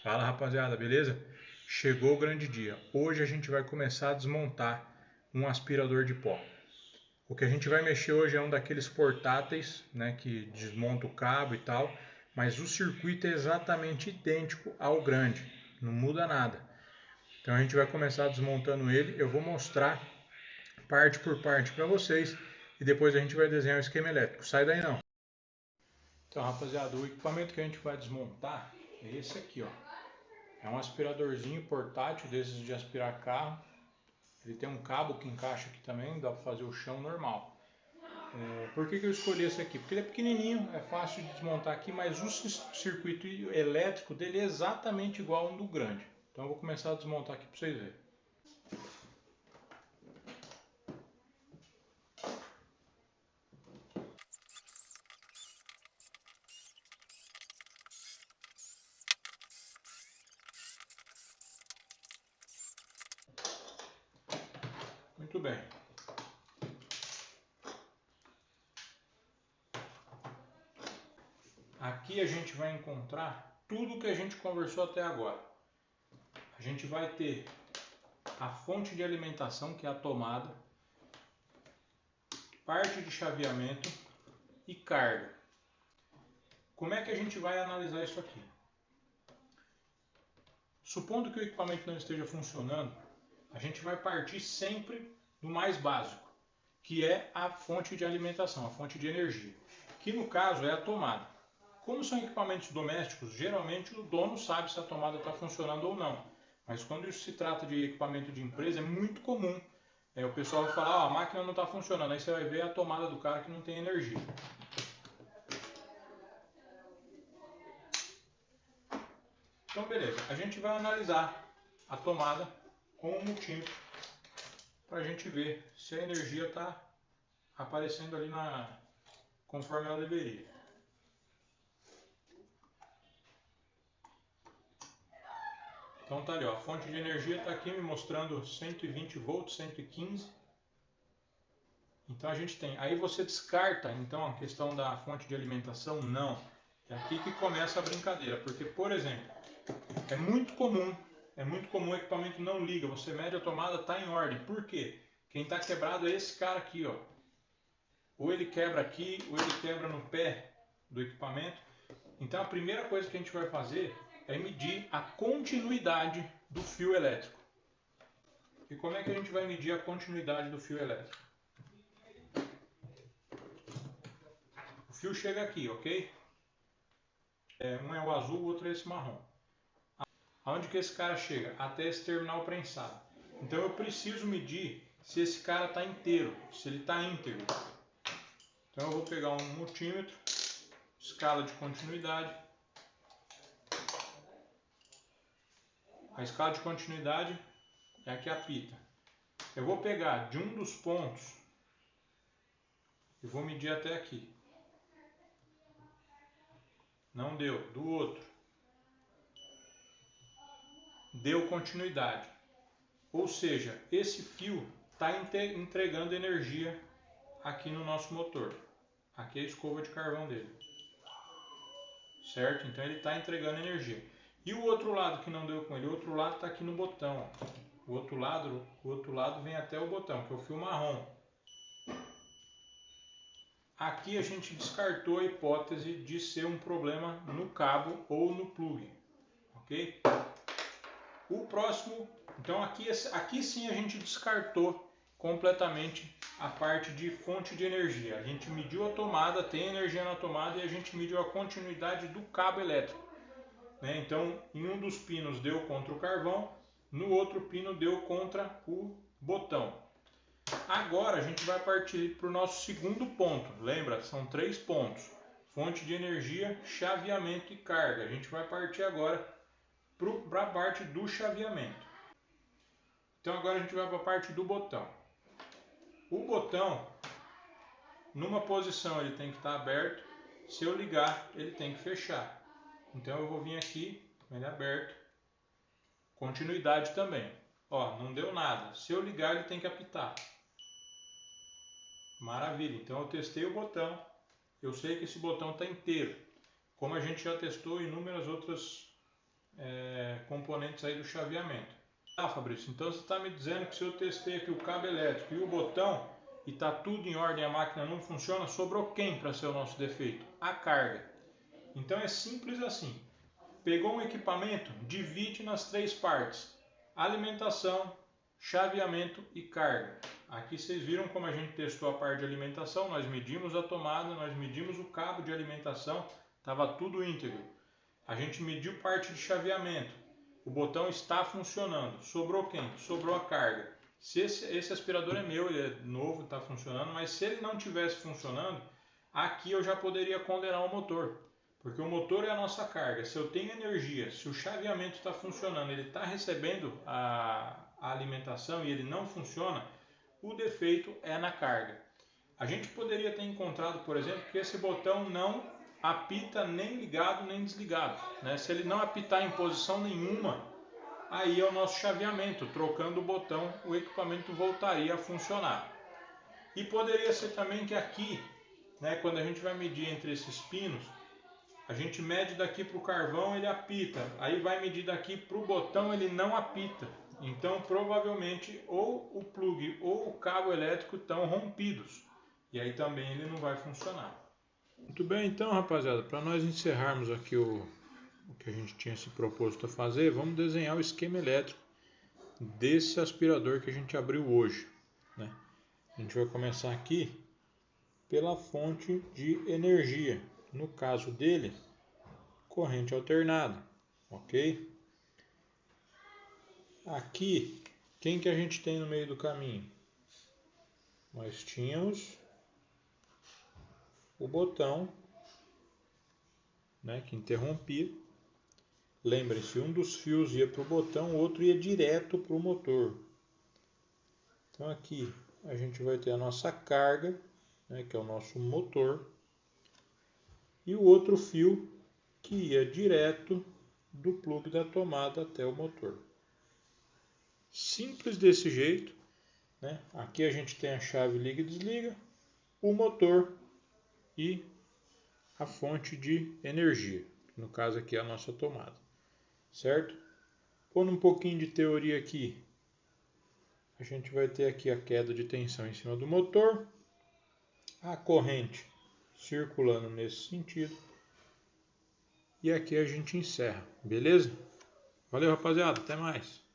Fala rapaziada, beleza? Chegou o grande dia. Hoje a gente vai começar a desmontar um aspirador de pó. O que a gente vai mexer hoje é um daqueles portáteis, né, que desmonta o cabo e tal, mas o circuito é exatamente idêntico ao grande, não muda nada. Então a gente vai começar desmontando ele, eu vou mostrar parte por parte para vocês e depois a gente vai desenhar o esquema elétrico. Sai daí não. Então rapaziada, o equipamento que a gente vai desmontar é esse aqui, ó. É um aspiradorzinho portátil desses de aspirar carro. Ele tem um cabo que encaixa aqui também, dá para fazer o chão normal. Por que eu escolhi esse aqui? Porque ele é pequenininho, é fácil de desmontar aqui, mas o circuito elétrico dele é exatamente igual ao do grande. Então eu vou começar a desmontar aqui para vocês verem. Muito bem. Aqui a gente vai encontrar tudo o que a gente conversou até agora. A gente vai ter a fonte de alimentação, que é a tomada, parte de chaveamento e carga. Como é que a gente vai analisar isso aqui? Supondo que o equipamento não esteja funcionando, a gente vai partir sempre do mais básico, que é a fonte de alimentação, a fonte de energia, que no caso é a tomada. Como são equipamentos domésticos, geralmente o dono sabe se a tomada está funcionando ou não. Mas quando isso se trata de equipamento de empresa, é muito comum o pessoal vai falar, a máquina não está funcionando, aí você vai ver a tomada do cara que não tem energia. Então beleza, a gente vai analisar a tomada com o multímetro para a gente ver se a energia está aparecendo ali conforme ela deveria. Então tá ali, ó, a fonte de energia está aqui me mostrando 120 volts, 115. Então a gente tem, aí você descarta então a questão da fonte de alimentação? Não. É aqui que começa a brincadeira, porque por exemplo, é muito comum o equipamento não liga, você mede a tomada, está em ordem. Por quê? Quem está quebrado é esse cara aqui, ó. Ou ele quebra aqui, ou ele quebra no pé do equipamento. Então a primeira coisa que a gente vai fazer é medir a continuidade do fio elétrico. E como é que a gente vai medir a continuidade do fio elétrico? O fio chega aqui, ok? Um é o azul, o outro é esse marrom. Aonde que esse cara chega? Até esse terminal prensado. Então eu preciso medir se esse cara está inteiro, se ele está íntegro. Então eu vou pegar um multímetro, escala de continuidade. A escala de continuidade é a que apita. Eu vou pegar de um dos pontos e vou medir até aqui. Não deu. Do outro. Deu continuidade. Ou seja, esse fio está entregando energia aqui no nosso motor. Aqui é a escova de carvão dele. Certo? Então ele está entregando energia. E o outro lado que não deu com ele? O outro lado está aqui no botão. O outro lado vem até o botão, que é o fio marrom. Aqui a gente descartou a hipótese de ser um problema no cabo ou no plug. Ok? O próximo, então aqui sim a gente descartou completamente a parte de fonte de energia. A gente mediu a tomada, tem energia na tomada e a gente mediu a continuidade do cabo elétrico. Então, em um dos pinos deu contra o carvão, no outro pino deu contra o botão. Agora a gente vai partir para o nosso segundo ponto. Lembra, são 3 pontos. Fonte de energia, chaveamento e carga. A gente vai partir agora para a parte do chaveamento. Então agora a gente vai para a parte do botão. O botão, numa posição ele tem que estar aberto. Se eu ligar, ele tem que fechar. Então eu vou vir aqui, ele é aberto. Continuidade também. Ó, não deu nada. Se eu ligar, ele tem que apitar. Maravilha. Então eu testei o botão. Eu sei que esse botão está inteiro. Como a gente já testou inúmeras outras componentes aí do chaveamento. Ah, Fabrício, então você está me dizendo que se eu testei aqui o cabo elétrico e o botão e está tudo em ordem, a máquina não funciona, sobrou quem para ser o nosso defeito? A carga. Então é simples assim. Pegou um equipamento, divide nas 3 partes: alimentação, chaveamento e carga. Aqui vocês viram como a gente testou a parte de alimentação, nós medimos a tomada, nós medimos o cabo de alimentação, estava tudo íntegro. A gente mediu parte de chaveamento, o botão está funcionando. Sobrou quem? Sobrou a carga. Se esse aspirador é meu, ele é novo, está funcionando, mas se ele não tivesse funcionando, aqui eu já poderia condenar o motor. Porque o motor é a nossa carga. Se eu tenho energia, se o chaveamento está funcionando, ele está recebendo a alimentação e ele não funciona, o defeito é na carga. A gente poderia ter encontrado, por exemplo, que esse botão não apita nem ligado nem desligado, né? Se ele não apitar em posição nenhuma, aí é o nosso chaveamento. Trocando o botão, o equipamento voltaria a funcionar. E poderia ser também que aqui, né, quando a gente vai medir entre esses pinos, a gente mede daqui para o carvão, ele apita. Aí vai medir daqui para o botão, ele não apita. Então provavelmente ou o plug ou o cabo elétrico estão rompidos. E aí também ele não vai funcionar. Muito bem, então rapaziada, para nós encerrarmos aqui o que a gente tinha se proposto a fazer, vamos desenhar o esquema elétrico desse aspirador que a gente abriu hoje, né? A gente vai começar aqui pela fonte de energia. No caso dele, corrente alternada, ok? Aqui, quem que a gente tem no meio do caminho? Nós tínhamos o botão, né, que interrompia. Lembrem-se, um dos fios ia para o botão, o outro ia direto para o motor. Então aqui a gente vai ter a nossa carga, né, que é o nosso motor, e o outro fio que ia direto do plug da tomada até o motor. Simples desse jeito, né? Aqui a gente tem a chave liga e desliga, o motor e a fonte de energia, no caso aqui é a nossa tomada, certo? Pondo um pouquinho de teoria aqui, a gente vai ter aqui a queda de tensão em cima do motor, a corrente circulando nesse sentido, e aqui a gente encerra, beleza? Valeu, rapaziada, até mais!